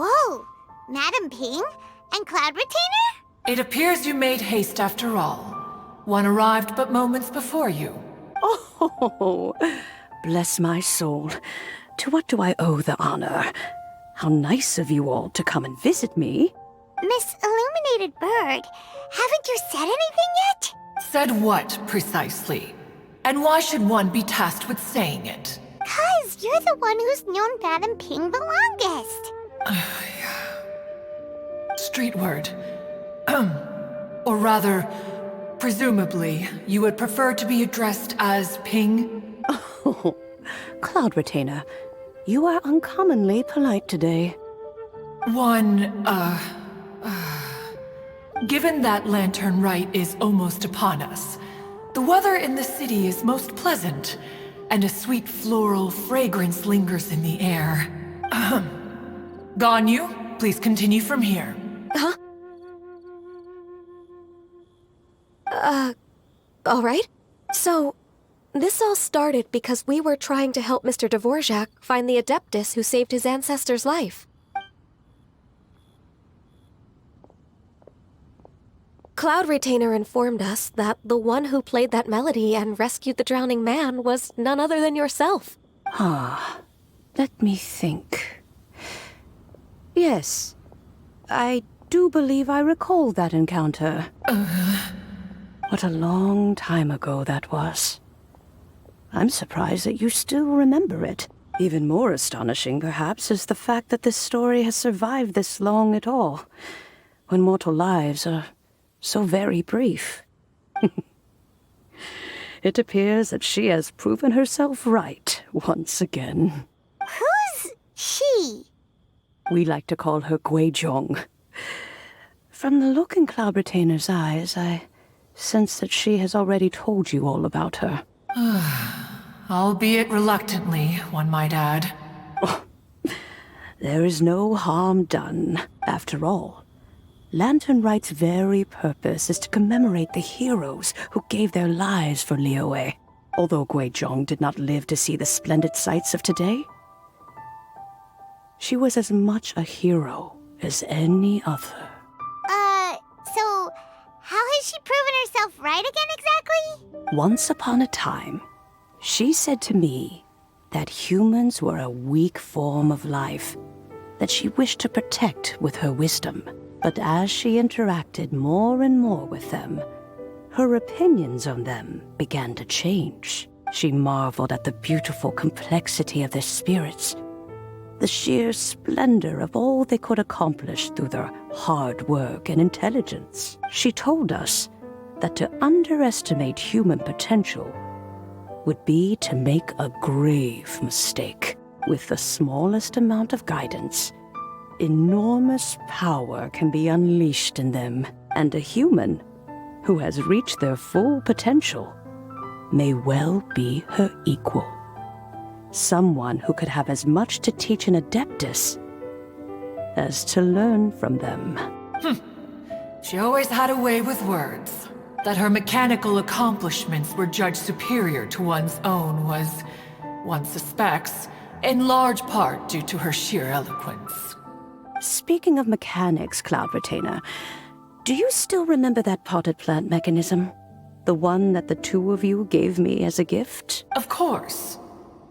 Whoa! Madam Ping? And Cloud Retainer? It appears you made haste after all. One arrived but moments before you. Oh, bless my soul. To what do I owe the honor? How nice of you all to come and visit me. Miss Illuminated Bird, haven't you said anything yet? Said what, precisely? And why should one be tasked with saying it? 'Cause you're the one who's known Madam Ping the longest. Street word. Or rather, presumably, you would prefer to be addressed as Ping? Oh, Cloud Retainer, you are uncommonly polite today. Given that Latern Rite is almost upon us, the weather in the city is most pleasant, and a sweet floral fragrance lingers in the air. Ganyu, please continue from here. Huh? All right. So, this all started because we were trying to help Mr. Dvorak find the Adeptus who saved his ancestor's life. Cloud Retainer informed us that the one who played that melody and rescued the drowning man was none other than yourself. Let me think. Yes, I do believe I recall that encounter. What a long time ago that was. I'm surprised that you still remember it. Even more astonishing, perhaps, is the fact that this story has survived this long at all, when mortal lives are so very brief. It appears that she has proven herself right once again. Who's she? We like to call her Guizhong. From the look in Cloud Retainer's eyes, I sense that she has already told you all about her. Albeit reluctantly, one might add. There is no harm done. After all, Latern Rite's very purpose is to commemorate the heroes who gave their lives for Liyue. Although Guizhong did not live to see the splendid sights of today, she was as much a hero as any other. So, how has she proven herself right again exactly? Once upon a time, she said to me that humans were a weak form of life that she wished to protect with her wisdom. But as she interacted more and more with them, her opinions on them began to change. She marveled at the beautiful complexity of their spirits, the sheer splendor of all they could accomplish through their hard work and intelligence. She told us that to underestimate human potential would be to make a grave mistake. With the smallest amount of guidance, enormous power can be unleashed in them, and a human who has reached their full potential may well be her equal. Someone who could have as much to teach an Adeptus as to learn from them. She always had a way with words. That her mechanical accomplishments were judged superior to one's own was, one suspects, in large part due to her sheer eloquence. Speaking of mechanics, Cloud Retainer, do you still remember that potted plant mechanism? The one that the two of you gave me as a gift? Of course.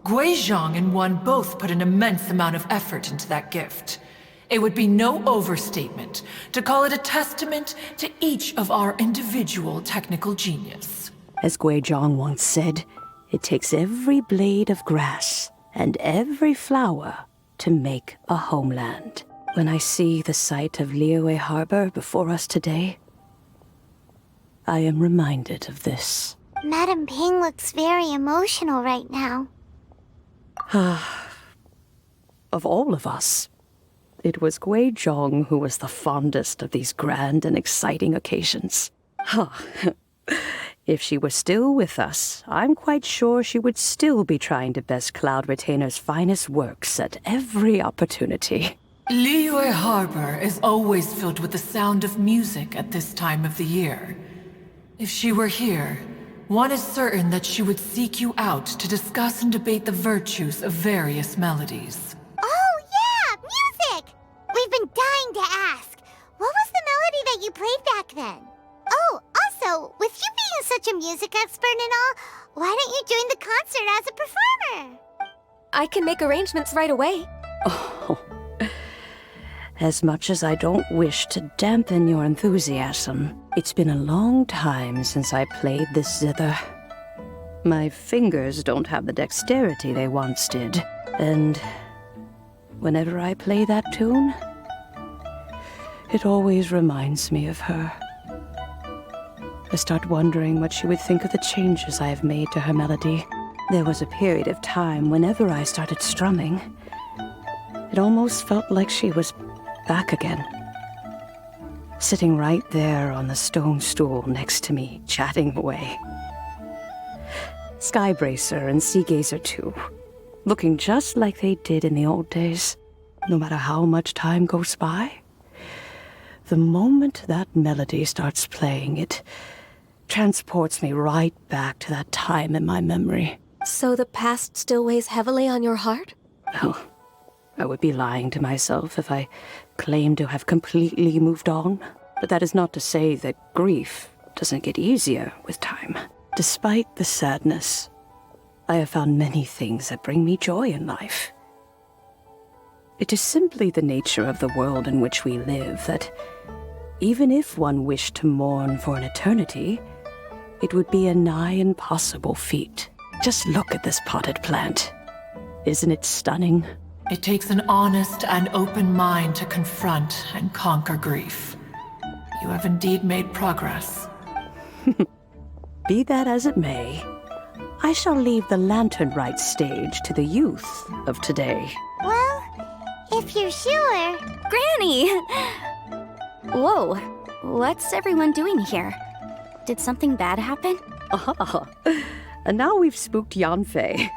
Guizhong and one both put an immense amount of effort into that gift. It would be no overstatement to call it a testament to each of our individual technical genius. As Guizhong once said, it takes every blade of grass and every flower to make a homeland. When I see the sight of Liyue Harbor before us today, I am reminded of this. Madam Ping looks very emotional right now. Of all of us, it was Guizhong who was the fondest of these grand and exciting occasions. If she were still with us, I'm quite sure she would still be trying to best Cloud Retainer's finest works at every opportunity. Liyue Harbor is always filled with the sound of music at this time of the year. If she were here, one is certain that she would seek you out to discuss and debate the virtues of various melodies. Oh yeah, music! We've music expert and all, why don't you join the concert as a performer? I can make arrangements right away. Oh, as much as I don't wish to dampen your enthusiasm, it's been a long time since I played this zither. My fingers don't have the dexterity they once did, and whenever I play that tune, it always reminds me of her. I start wondering what she would think of the changes I have made to her melody. There was a period of time whenever I started strumming, it almost felt like she was back again. Sitting right there on the stone stool next to me, chatting away. Skybracer and Seagazer too, looking just like they did in the old days. No matter how much time goes by, the moment that melody starts playing, it transports me right back to that time in my memory. So the past still weighs heavily on your heart? Well, I would be lying to myself if I claimed to have completely moved on. But that is not to say that grief doesn't get easier with time. Despite the sadness, I have found many things that bring me joy in life. It is simply the nature of the world in which we live that even if one wished to mourn for an eternity, it would be a nigh impossible feat. Just look at this potted plant. Isn't it stunning? It takes an honest and open mind to confront and conquer grief. You have indeed made progress. Be that as it may, I shall leave the Latern Rite stage to the youth of today. Well, if you're sure. Granny! Whoa, what's everyone doing here? Did something bad happen? Ah, and now we've spooked Yanfei.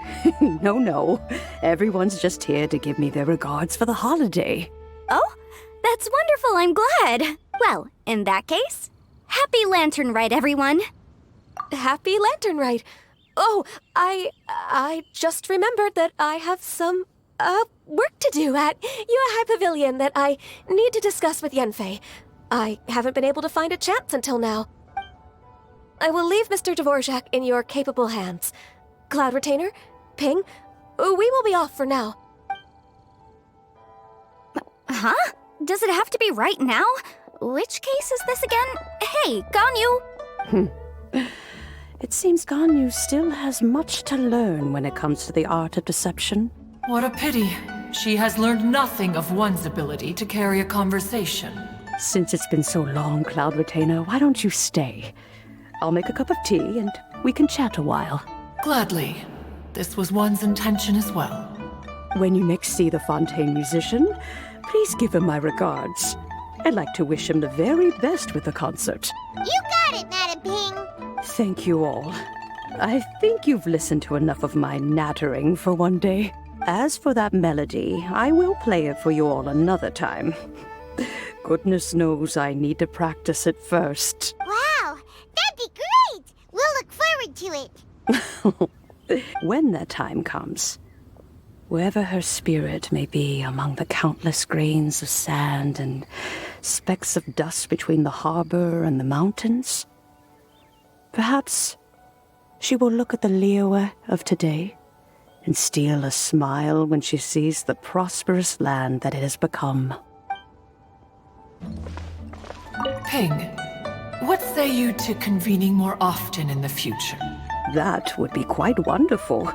No, everyone's just here to give me their regards for the holiday. Oh, that's wonderful, I'm glad. Well, in that case, happy Latern Rite, everyone. Happy Latern Rite. Oh, I just remembered that I have some, work to do at Yaoyao Pavilion that I need to discuss with Yanfei. I haven't been able to find a chance until now. I will leave Mr. Dvorak in your capable hands. Cloud Retainer, Ping, we will be off for now. Huh? Does it have to be right now? Which case is this again? Hey, Ganyu! It seems Ganyu still has much to learn when it comes to the art of deception. What a pity. She has learned nothing of one's ability to carry a conversation. Since it's been so long, Cloud Retainer, why don't you stay? I'll make a cup of tea and we can chat a while. Gladly. This was one's intention as well. When you next see the Fontaine musician, please give him my regards. I'd like to wish him the very best with the concert. You got it, Madam Ping. Thank you all. I think you've listened to enough of my nattering for one day. As for that melody, I will play it for you all another time. Goodness knows I need to practice it first. Wow, that'd be great. We'll look forward to it. When that time comes, wherever her spirit may be among the countless grains of sand and specks of dust between the harbor and the mountains, perhaps she will look at the Liyue of today and steal a smile when she sees the prosperous land that it has become. Ping, what say you to convening more often in the future? That would be quite wonderful.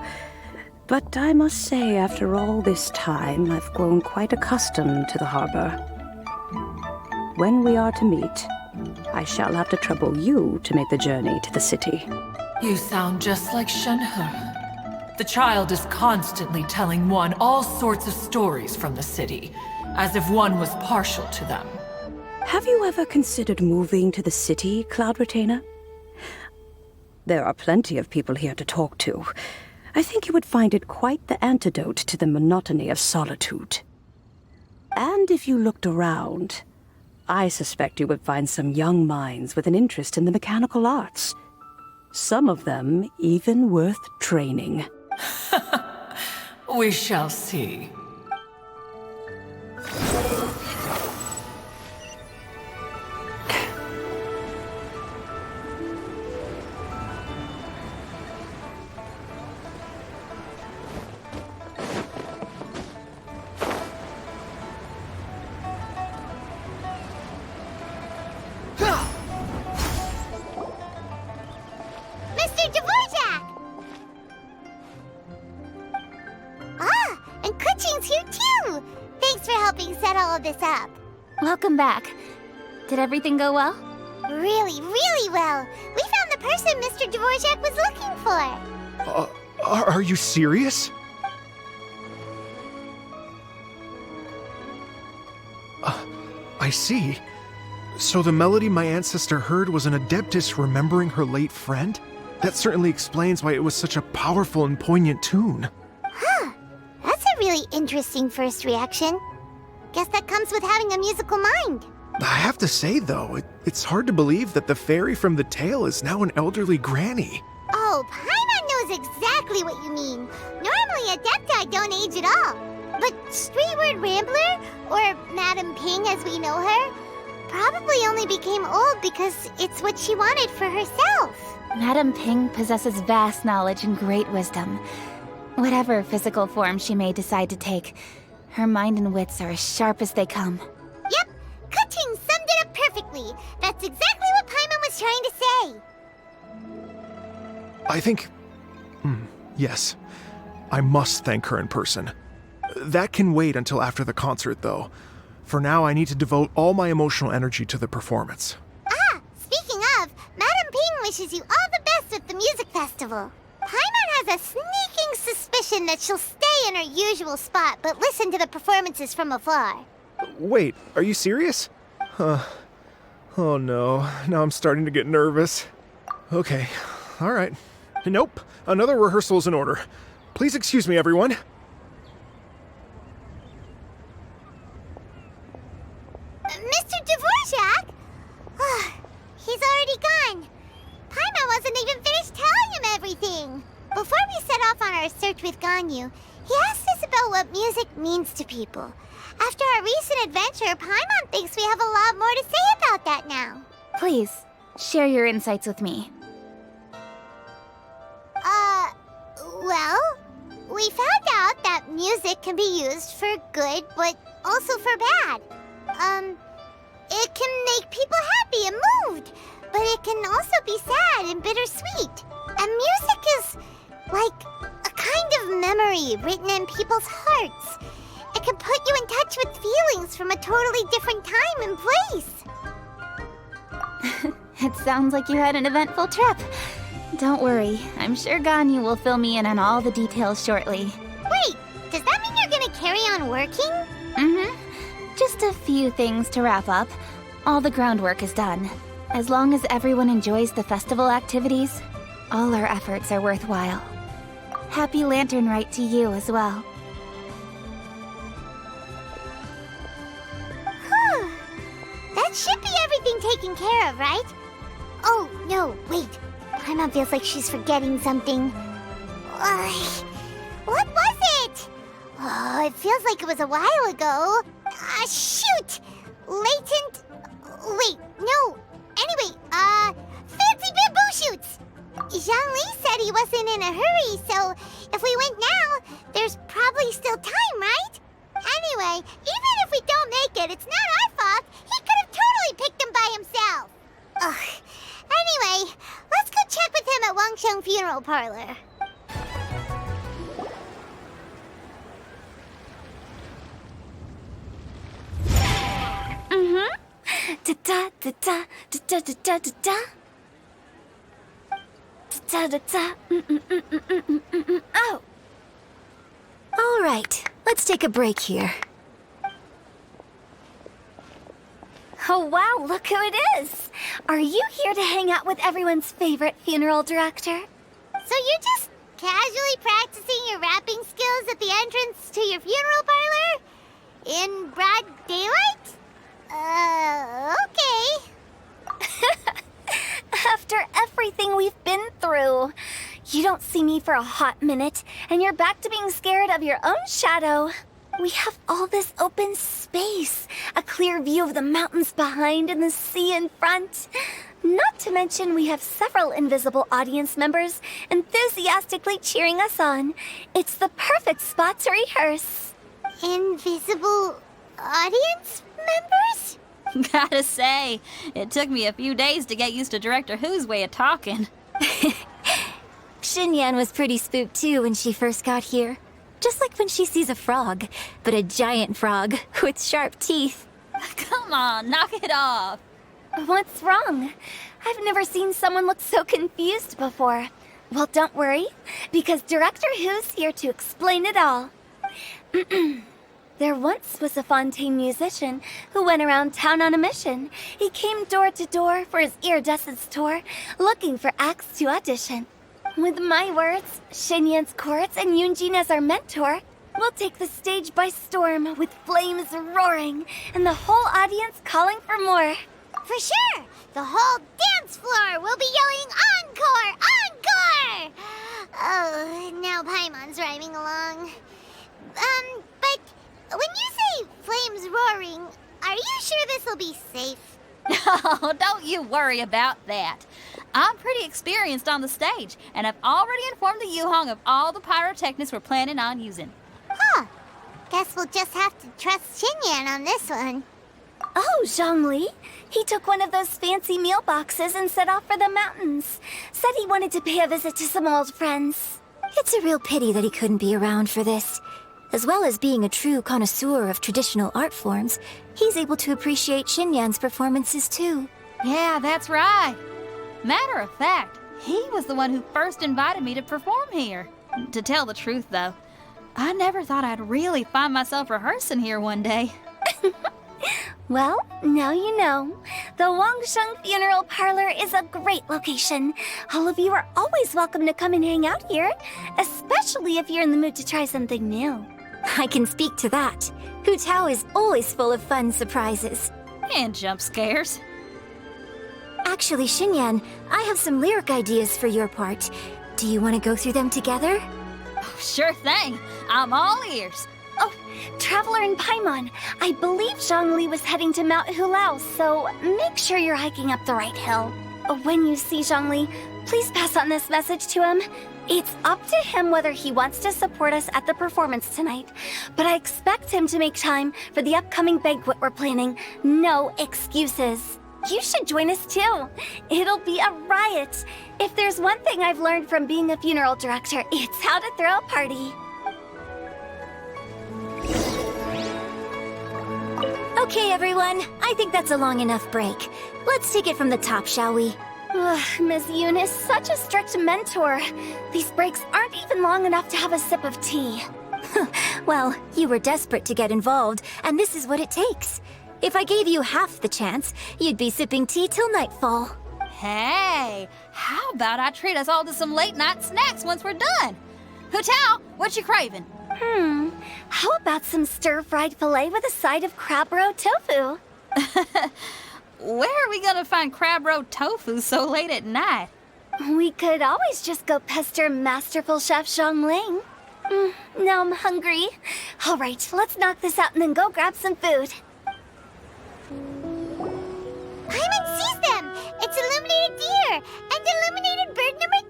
But I must say, after all this time, I've grown quite accustomed to the harbor. When we are to meet, I shall have to trouble you to make the journey to the city. You sound just like Shenhe. The child is constantly telling one all sorts of stories from the city, as if one was partial to them. Have you ever considered moving to the city, Cloud Retainer? There are plenty of people here to talk to. I think you would find it quite the antidote to the monotony of solitude. And if you looked around, I suspect you would find some young minds with an interest in the mechanical arts. Some of them even worth training. We shall see. Kuching's here too! Thanks for helping set all of this up. Welcome back. Did everything go well? Really, really well. We found the person Mr. Dvorak was looking for. Are you serious? I see. So the melody my ancestor heard was an adeptus remembering her late friend? That certainly explains why it was such a powerful and poignant tune. Huh. That's a really interesting first reaction. Guess that comes with having a musical mind. I have to say, though, it's hard to believe that the fairy from the tale is now an elderly granny. Oh, Paimon knows exactly what you mean. Normally, Adepti don't age at all. But Streetward Rambler, or Madam Ping as we know her, probably only became old because it's what she wanted for herself. Madam Ping possesses vast knowledge and great wisdom. Whatever physical form she may decide to take, her mind and wits are as sharp as they come. Yep, Kuching summed it up perfectly. That's exactly what Paimon was trying to say. I think... yes. I must thank her in person. That can wait until after the concert, though. For now, I need to devote all my emotional energy to the performance. Ah, speaking of, Madam Ping wishes you all the best at the music festival. Paimon has a sneaking suspicion that she'll stay in her usual spot, but listen to the performances from afar. Wait, are you serious? Oh no, now I'm starting to get nervous. Okay, alright. Nope, another rehearsal is in order. Please excuse me, everyone. Mr. Dvorak? He's already gone. Paimon wasn't even finished telling him everything. Before we set off on our search with Ganyu, he asked us about what music means to people. After our recent adventure, Paimon thinks we have a lot more to say about that now. Please, share your insights with me. Well, we found out that music can be used for good, but also for bad. It can make people happy and moved, but it can also be sad and bittersweet. And music is like a kind of memory written in people's hearts. It can put you in touch with feelings from a totally different time and place. It sounds like you had an eventful trip. Don't worry, I'm sure Ganyu will fill me in on all the details shortly. Wait, does that mean you're gonna carry on working? Just a few things to wrap up. All the groundwork is done. As long as everyone enjoys the festival activities, all our efforts are worthwhile. Happy Latern Rite to you as well. That should be everything taken care of, right? Oh, no, wait. Paimon feels like she's forgetting something. What was it? Oh, it feels like it was a while ago. Shoot! Latent... Wait, no. Anyway, fancy bamboo shoots! Zhangli said he wasn't in a hurry, so if we went now, there's probably still time, right? Anyway, even if we don't make it, it's not our fault. He could have totally picked them by himself. Ugh. Anyway, let's go check with him at Wangsheng Funeral Parlor. Da da da da da da da da da. Da da da. Oh. All right, let's take a break here. Oh wow, look who it is! Are you here to hang out with everyone's favorite funeral director? So you're just casually practicing your rapping skills at the entrance to your funeral parlor? In broad daylight? Okay. After everything we've been through, you don't see me for a hot minute, and you're back to being scared of your own shadow. We have all this open space, a clear view of the mountains behind and the sea in front. Not to mention we have several invisible audience members enthusiastically cheering us on. It's the perfect spot to rehearse. Invisible audience members? Gotta say, it took me a few days to get used to Director Who's way of talking. Xinyan was pretty spooked too when she first got here. Just like when she sees a frog, but a giant frog with sharp teeth. Come on, knock it off. What's wrong? I've never seen someone look so confused before. Well, don't worry, because Director Who's here to explain it all. There once was a Fontaine musician who went around town on a mission. He came door to door for his iridescence tour, looking for acts to audition. With my words, Xinyan's chords, and Yunjin as our mentor, we'll take the stage by storm with flames roaring and the whole audience calling for more. For sure! The whole dance floor will be yelling encore! Encore! Oh, now Paimon's rhyming along. But when you say flames roaring, are you sure this will be safe? Oh, don't you worry about that. I'm pretty experienced on the stage, and I've already informed the Yuhong of all the pyrotechnics we're planning on using. Huh. Guess we'll just have to trust Xinyan on this one. Oh, Zhongli. He took one of those fancy meal boxes and set off for the mountains. Said he wanted to pay a visit to some old friends. It's a real pity that he couldn't be around for this. As well as being a true connoisseur of traditional art forms, he's able to appreciate Xinyan's performances too. Yeah, that's right. Matter of fact, he was the one who first invited me to perform here. To tell the truth, though, I never thought I'd really find myself rehearsing here one day. Well, now you know. The Wangsheng Funeral Parlor is a great location. All of you are always welcome to come and hang out here, especially if you're in the mood to try something new. I can speak to that. Hu Tao is always full of fun surprises. And jump scares. Actually, Xinyan, I have some lyric ideas for your part. Do you want to go through them together? Oh, sure thing. I'm all ears. Oh, Traveler and Paimon, I believe Zhongli was heading to Mount Hulao, so make sure you're hiking up the right hill. When you see Zhongli, please pass on this message to him. It's up to him whether he wants to support us at the performance tonight, but I expect him to make time for the upcoming banquet we're planning. No excuses. You should join us too. It'll be a riot. If there's one thing I've learned from being a funeral director, it's how to throw a party. Okay, everyone. I think that's a long enough break. Let's take it from the top, shall we? Ugh, Ms. Eunice, such a strict mentor. These breaks aren't even long enough to have a sip of tea. Well, you were desperate to get involved, and this is what it takes. If I gave you half the chance, you'd be sipping tea till nightfall. Hey, how about I treat us all to some late-night snacks once we're done? Hu Tao, what you craving? How about some stir-fried filet with a side of crab roe tofu? Where are we gonna find crab roe tofu so late at night? We could always just go pester masterful chef Zhongling. Now I'm hungry. All right, let's knock this out and then go grab some food. Paimon sees them! It's illuminated deer and illuminated bird number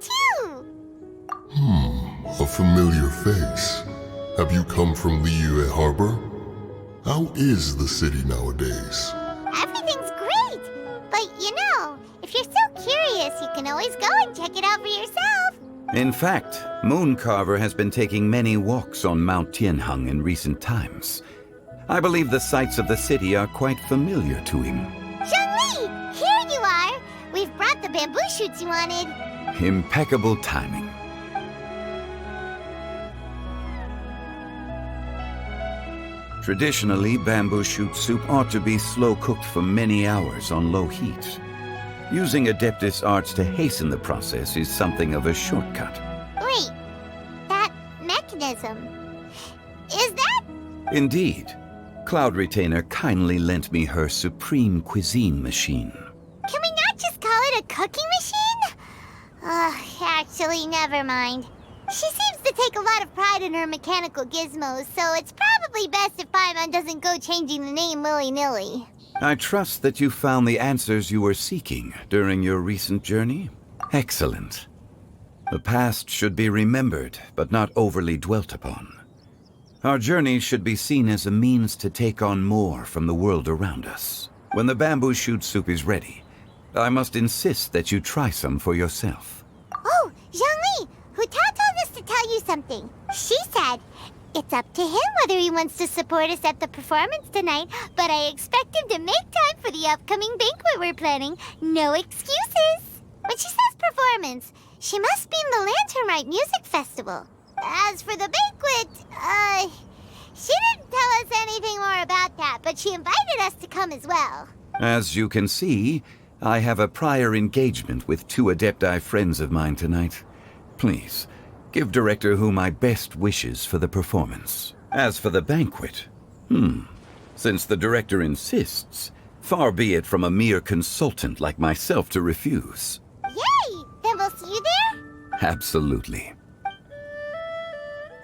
2! A familiar face. Have you come from Liyue Harbor? How is the city nowadays? Everything's great! But you know, if you're so curious, you can always go and check it out for yourself. In fact, Mooncarver has been taking many walks on Mount Tianheng in recent times. I believe the sights of the city are quite familiar to him. Zhongli! Here you are! We've brought the bamboo shoots you wanted. Impeccable timing. Traditionally, bamboo shoot soup ought to be slow-cooked for many hours on low heat. Using Adeptus arts to hasten the process is something of a shortcut. Wait, that mechanism, is that? Indeed. Cloud Retainer kindly lent me her supreme cuisine machine. Can we not just call it a cooking machine? Actually, never mind. She seems to take a lot of pride in her mechanical gizmos, so it's probably best if Paimon doesn't go changing the name willy-nilly. I trust that you found the answers you were seeking during your recent journey. Excellent. The past should be remembered, but not overly dwelt upon. Our journey should be seen as a means to take on more from the world around us. When the bamboo shoot soup is ready, I must insist that you try some for yourself. Oh, Zhongli! Hu Tao told us to tell you something. She said, It's up to him whether he wants to support us at the performance tonight, but I expect him to make time for the upcoming banquet we're planning. No excuses. When she says performance, she must mean the Latern Rite Music Festival. As for the banquet, she didn't tell us anything more about that, but she invited us to come as well. As you can see, I have a prior engagement with 2 Adepti friends of mine tonight. Please, give Director Hu my best wishes for the performance. As for the banquet, since the Director insists, far be it from a mere consultant like myself to refuse. Yay! Then we'll see you there? Absolutely.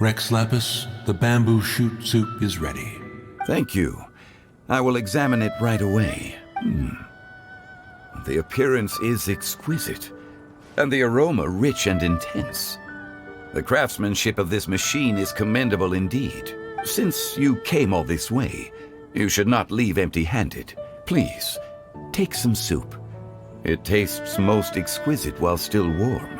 Rex Lapis, the bamboo shoot soup is ready. Thank you. I will examine it right away. The appearance is exquisite, and the aroma rich and intense. The craftsmanship of this machine is commendable indeed. Since you came all this way, you should not leave empty-handed. Please, take some soup. It tastes most exquisite while still warm.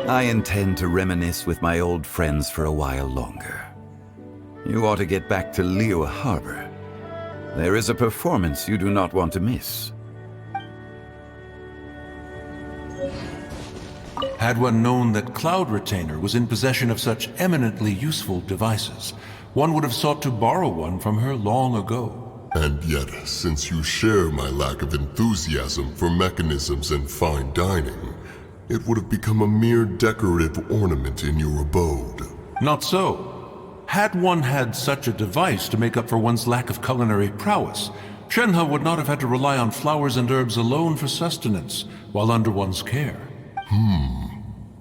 I intend to reminisce with my old friends for a while longer. You ought to get back to Liyue Harbor. There is a performance you do not want to miss. Had one known that Cloud Retainer was in possession of such eminently useful devices, one would have sought to borrow one from her long ago. And yet, since you share my lack of enthusiasm for mechanisms and fine dining, it would have become a mere decorative ornament in your abode. Not so. Had one had such a device to make up for one's lack of culinary prowess, Shenhe would not have had to rely on flowers and herbs alone for sustenance while under one's care.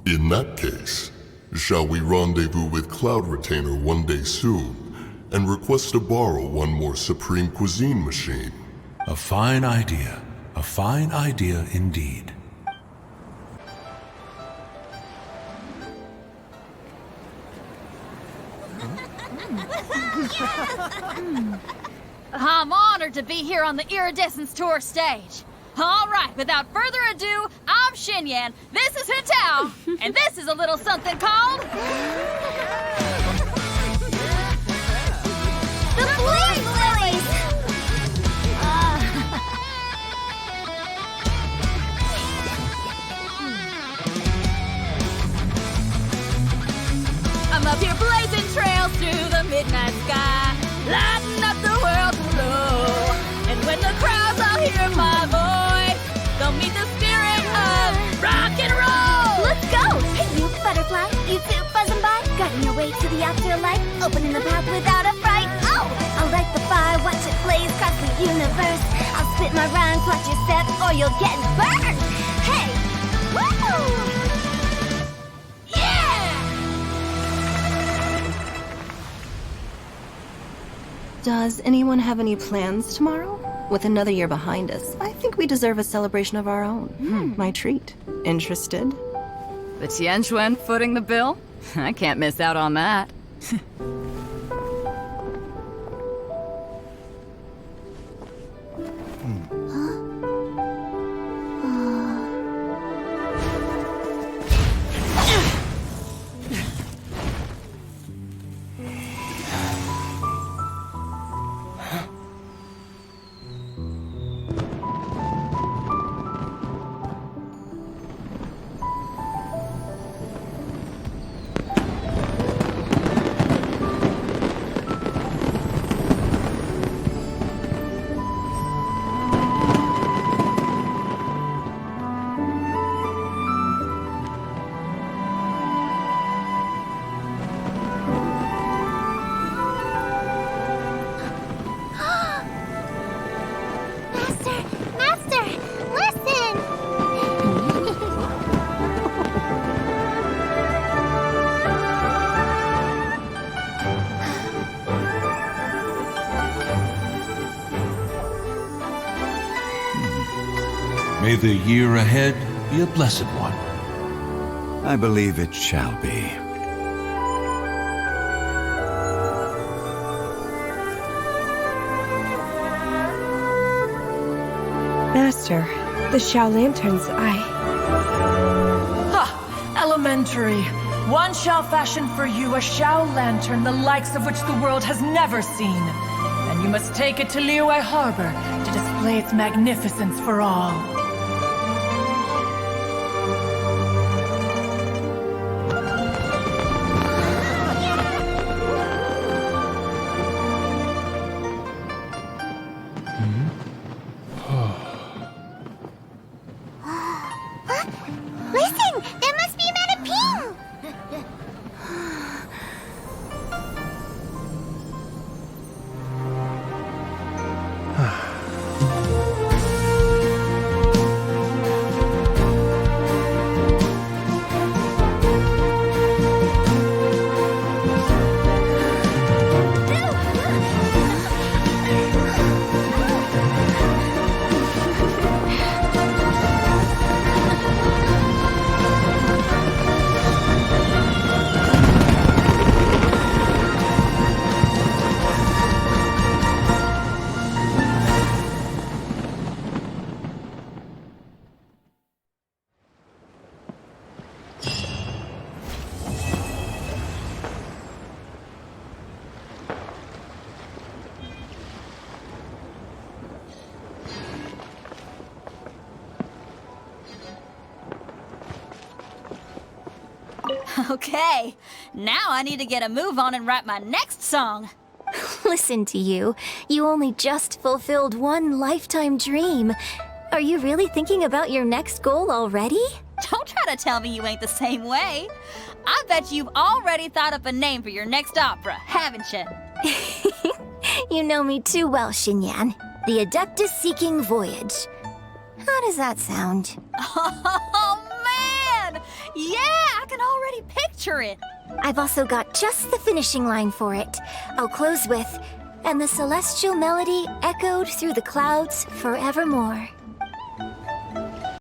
In that case, shall we rendezvous with Cloud Retainer one day soon and request to borrow one more Supreme Cuisine machine? A fine idea. A fine idea indeed. I'm honored to be here on the Iridescence Tour stage. All right, without further ado, I'm Xinyan, this is Hetao, and this is a little something called... The Flame Lilies! I'm up here blazing trails through the midnight sky, lighting up the world below. And when the crowds all hear my voice, they'll meet the spirit of rock and roll. Let's go! Hey, you butterfly, you too buzzing by, guiding your way to the afterlife, opening the path without a fright. Oh, I'll light the fire, watch it blaze across the universe. I'll spit my rhymes, watch your step, or you'll get burned. Hey, woo! Does anyone have any plans tomorrow? With another year behind us, I think we deserve a celebration of our own. My treat. Interested? The Tianquan footing the bill? I can't miss out on that. May the year ahead be a blessed one. I believe it shall be. Master, the Xiao Lanterns, elementary. One shall fashion for you a Shao lantern, the likes of which the world has never seen. And you must take it to Liyue Harbor to display its magnificence for all. Listen! There must be a Madame Ping! Okay, now I need to get a move on and write my next song. Listen to you. You only just fulfilled one lifetime dream. Are you really thinking about your next goal already? Don't try to tell me you ain't the same way. I bet you've already thought up a name for your next opera, haven't you? You know me too well, Xinyan. The Adeptus Seeking Voyage. How does that sound? Oh, man! Yeah, I can already picture it. I've also got just the finishing line for it. I'll close with, "And the celestial melody echoed through the clouds forevermore."